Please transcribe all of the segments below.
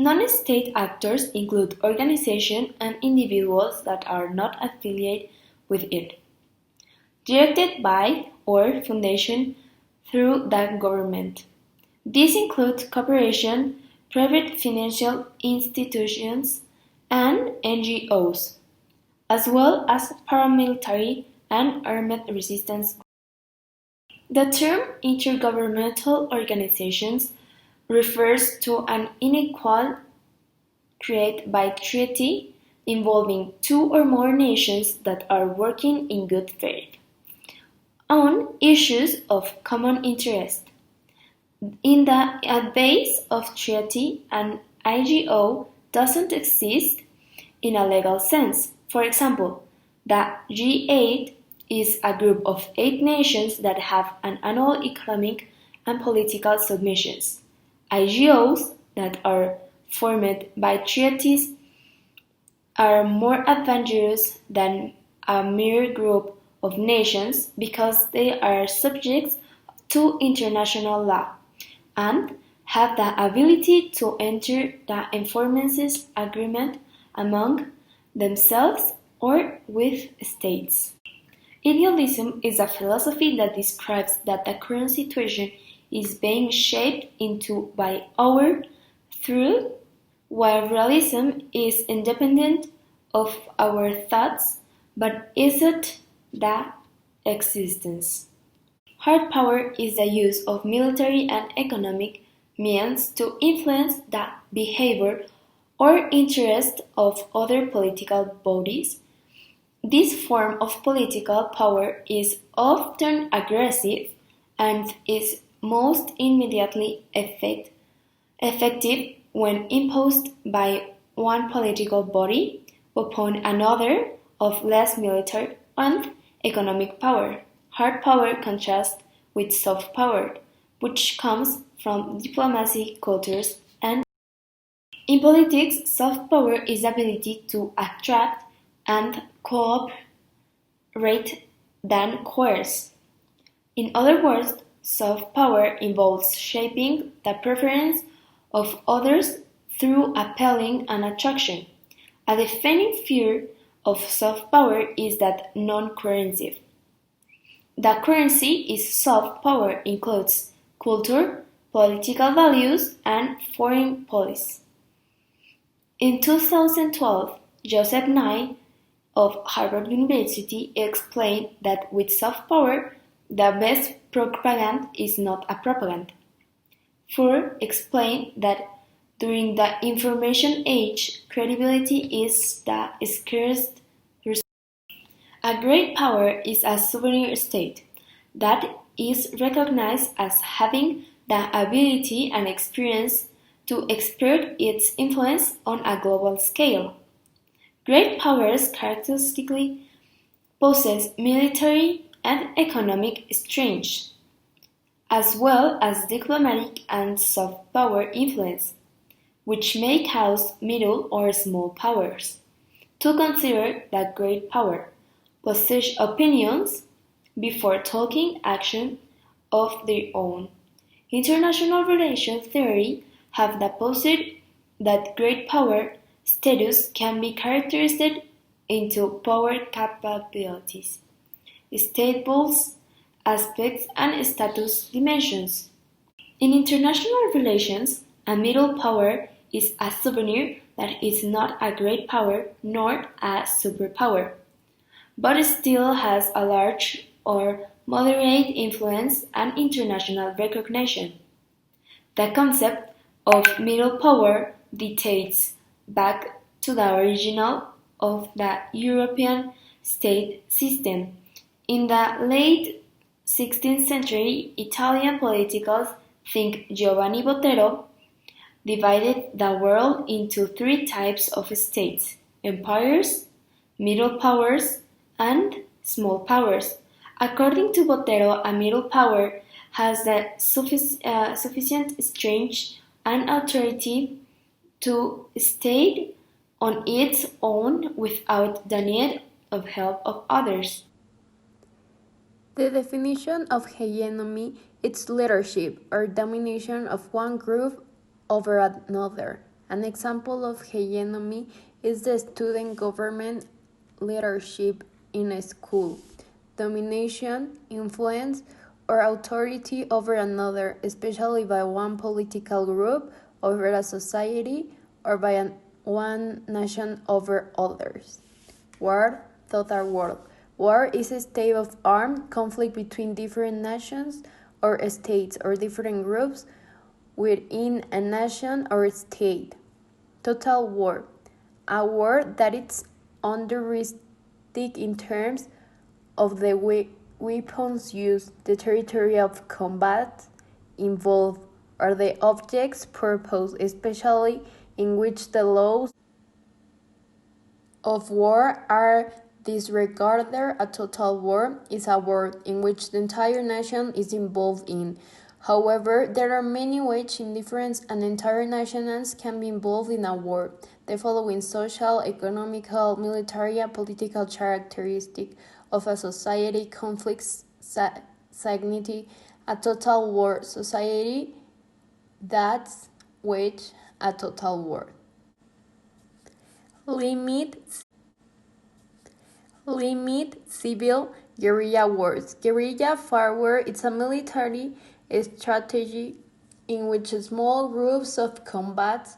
Non-state actors include organizations and individuals that are not affiliated with it, directed by or foundation through the government. These include corporations, private financial institutions, and NGOs, as well as paramilitary and armed resistance groups. The term intergovernmental organizations refers to an unequal created by treaty involving two or more nations that are working in good faith on issues of common interest. In the base of treaty, an IGO doesn't exist in a legal sense. For example, the G8 is a group of 8 nations that have an annual economic and political submissions. IGOs that are formed by treaties are more advantageous than a mere group of nations because they are subject to international law and have the ability to enter the enforcement agreement among themselves or with states. Idealism is a philosophy that describes that the current situation is being shaped into by our thought, while realism is independent of our thoughts but isn't the existence. Hard power is the use of military and economic means to influence the behavior or interest of other political bodies. This form of political power is often aggressive and is most immediately effective when imposed by one political body upon another of less military and economic power. Hard power contrasts with soft power, which comes from diplomacy cultures and in politics, soft power is the ability to attract and cooperate than coerce. In other words, soft power involves shaping the preference of others through appealing and attraction. A defining feature of soft power is that non-coercive. The currency is soft power includes culture, political values, and foreign policy. In 2012, Joseph Nye of Harvard University explained that with soft power, the best propaganda is not a propaganda. Further explained that during the information age, credibility is the scarcest resource. A great power is a sovereign state that is recognized as having the ability and experience to exert its influence on a global scale. Great powers characteristically possess military and economic strength, as well as diplomatic and soft power influence, which may cause middle or small powers to consider that great power possess opinions before taking action of their own. International relations theory have deposited that great power status can be characterized into power capabilities, status aspects, and status dimensions. In international relations, a middle power is a sovereign that is not a great power nor a superpower, but still has a large or moderate influence and international recognition. The concept of middle power dates back to the original of the European state system. In the late 16th century, Italian political thinker Giovanni Botero divided the world into 3 types of states: empires, middle powers, and small powers. According to Botero, a middle power has the sufficient strength and authority to stay on its own without the need of help of others. The definition of hegemony is leadership or domination of one group over another, An example of hegemony is the student government leadership in a school, domination, influence, or authority over another, especially by one political group over a society or by one nation over others. War, total war. War is a state of armed conflict between different nations or states or different groups within a nation or state. Total war. A war that is unrealistic in terms of the weapons used, the territory of combat involved, or the object's purpose, especially in which the laws of war are disregarded. A total war is a war in which the entire nation is involved in. However, there are many ways in difference and entire nations can be involved in a war. The following social, economical, military, and political characteristics of a society conflicts signify a total war society that's wage a total war. Limit civil guerrilla wars. Guerrilla warfare is a military strategy in which small groups of combat,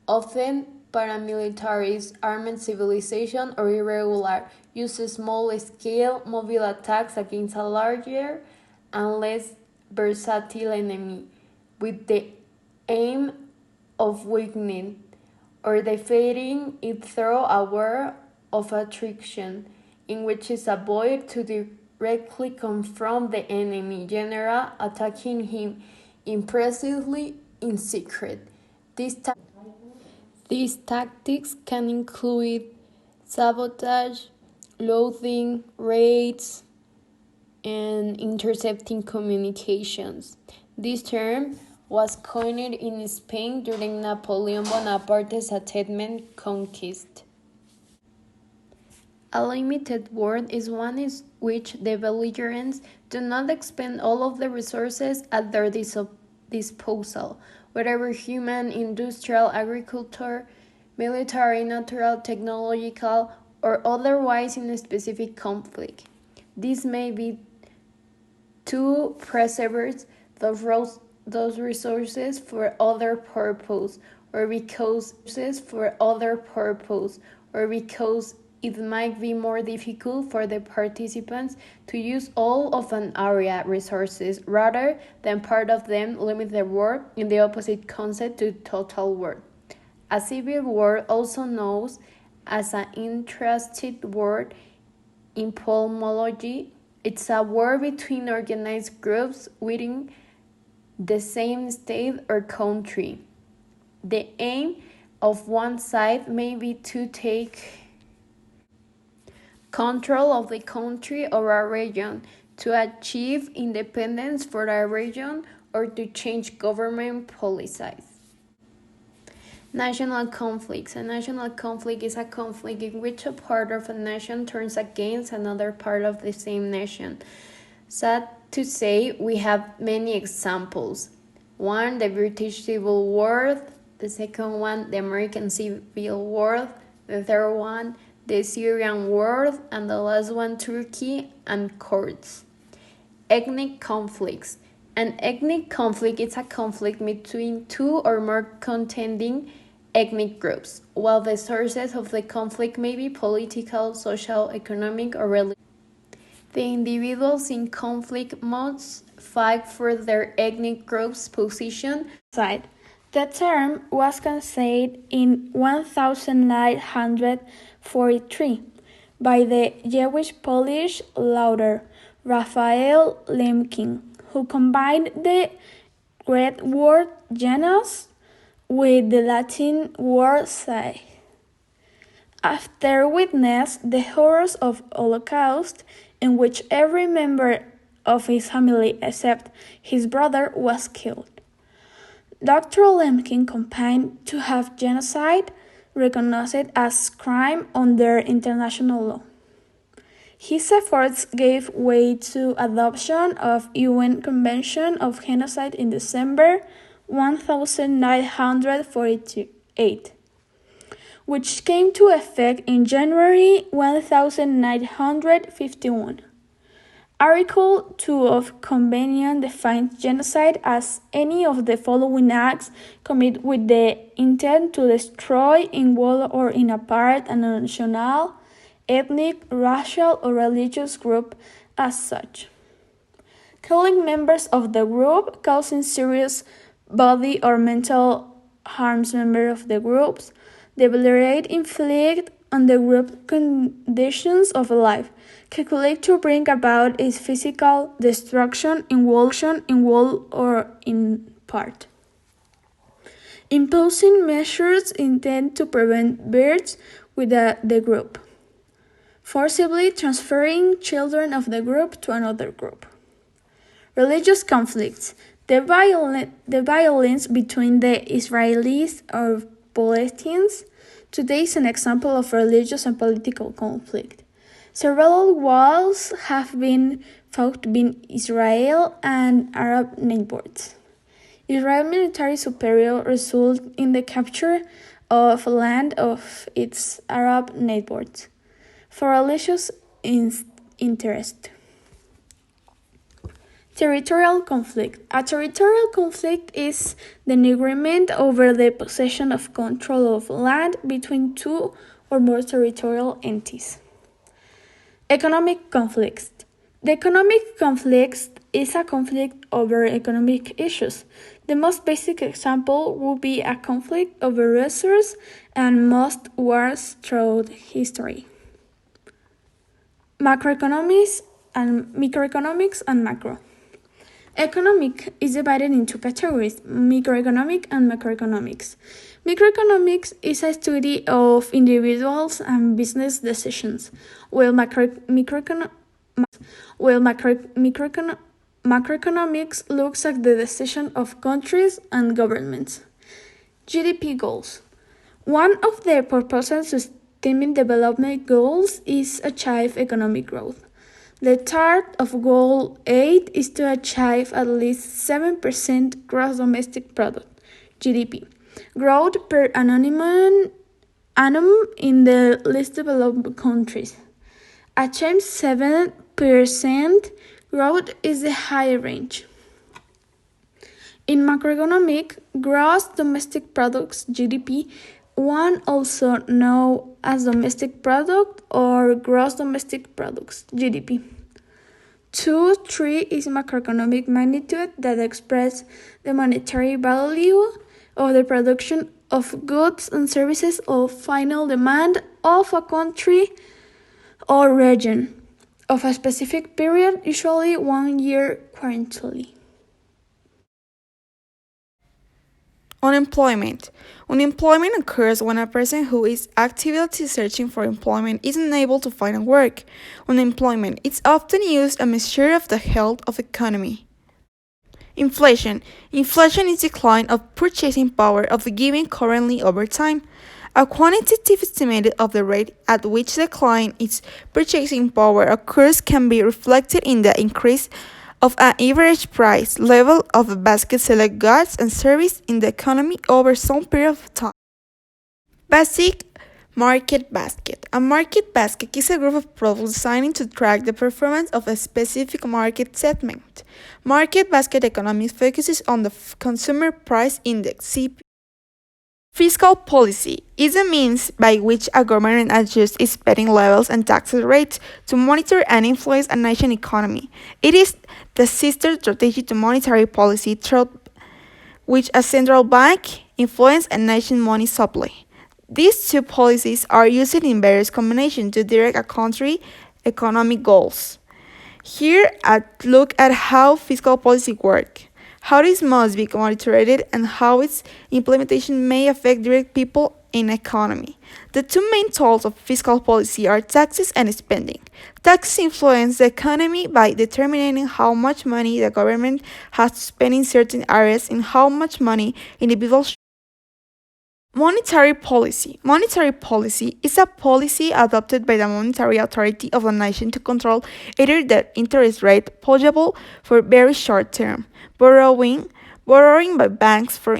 often paramilitaries, armed civilization, or irregular, use small-scale mobile attacks against a larger and less versatile enemy, with the aim of weakening or defeating it through a war of attrition, in which is avoided to directly confront the enemy general, attacking him impressively in secret. These tactics can include sabotage, looting, raids, and intercepting communications. This term was coined in Spain during Napoleon Bonaparte's attainment conquest. A limited war is one in which the belligerents do not expend all of the resources at their disposal, whether human, industrial, agricultural, military, natural, technological, or otherwise in a specific conflict. This may be to preserve those resources for other purpose, or because it might be more difficult for the participants to use all of an area resources rather than part of them. Limit the war in the opposite concept to total war. A civil war, also known as an interested war in polymology, it's a war between organized groups within the same state or country. The aim of one side may be to take control of the country or a region, to achieve independence for a region, or to change government policies. National conflicts. A national conflict is a conflict in which a part of a nation turns against another part of the same nation. Sad to say, we have many examples. One, the British Civil War. The second one, the American Civil War. The third one, the Syrian War, and the last one, Turkey and Kurds. Ethnic conflicts. An ethnic conflict is a conflict between two or more contending ethnic groups, while the sources of the conflict may be political, social, economic, or religious. The individuals in conflict must fight for their ethnic group's position. The term was coined in 1943 by the Jewish-Polish lawyer Raphael Lemkin, who combined the Greek word genus with the Latin word "scythe." After witnessing the horrors of Holocaust, in which every member of his family except his brother was killed, Dr. Lemkin campaigned to have genocide recognized as crime under international law. His efforts gave way to adoption of UN Convention of Genocide in December 1948. which came to effect in January 1951. Article 2 of Convention defines genocide as any of the following acts committed with the intent to destroy, in whole or in a part, a national, ethnic, racial, or religious group as such. Killing members of the group, causing serious bodily or mental harm to members of the groups, deliberate inflict on the group conditions of life, calculate to bring about its physical destruction in whole or in part. Imposing measures intended to prevent births with the group. Forcibly transferring children of the group to another group. Religious conflicts. The violence between the Israelis or Palestinians today is an example of religious and political conflict. Several wars have been fought between Israel and Arab neighbors. Israel's military superiority resulted in the capture of land of its Arab neighbors for religious interest. Territorial conflict. A territorial conflict is the agreement over the possession of control of land between two or more territorial entities. Economic conflicts. The economic conflict is a conflict over economic issues. The most basic example would be a conflict over resources and most wars throughout history. Microeconomics and macro. Economic is divided into categories, microeconomic and macroeconomics. Microeconomics is a study of individuals and business decisions, while macroeconomics looks at the decision of countries and governments. GDP goals. One of the purposes of Sustainable Development Goals is achieve economic growth. The target of Goal 8 is to achieve at least 7% gross domestic product (GDP) growth per annum in the least developed countries. Achieving 7% growth is the higher range. In macroeconomic, gross domestic products (GDP), one also known as domestic product or gross domestic products (GDP). 2-3 is macroeconomic magnitude that expresses the monetary value of the production of goods and services or final demand of a country or region of a specific period, usually 1 year quarterly. Unemployment. Unemployment occurs when a person who is actively searching for employment is unable to find work. Unemployment is often used as a measure of the health of the economy. Inflation. Inflation is decline of purchasing power of the given currency over time. A quantitative estimate of the rate at which decline its purchasing power occurs can be reflected in the increase of an average price level of a basket select goods and services in the economy over some period of time. Basic market basket. A market basket is a group of products designed to track the performance of a specific market segment. Market basket economics focuses on the Consumer Price Index, CPI. Fiscal policy is a means by which a government adjusts its spending levels and tax rates to monitor and influence a nation's economy. It is the sister strategy to monetary policy through which a central bank influences a nation's money supply. These two policies are used in various combinations to direct a country's economic goals. Here, a look at how fiscal policy works, how this must be monitored, and how its implementation may affect direct people in economy. The two main tools of fiscal policy are taxes and spending. Taxes influence the economy by determining how much money the government has to spend in certain areas and how much money individuals. Monetary policy. Monetary policy is a policy adopted by the monetary authority of a nation to control either the interest rate payable for very short term borrowing by banks for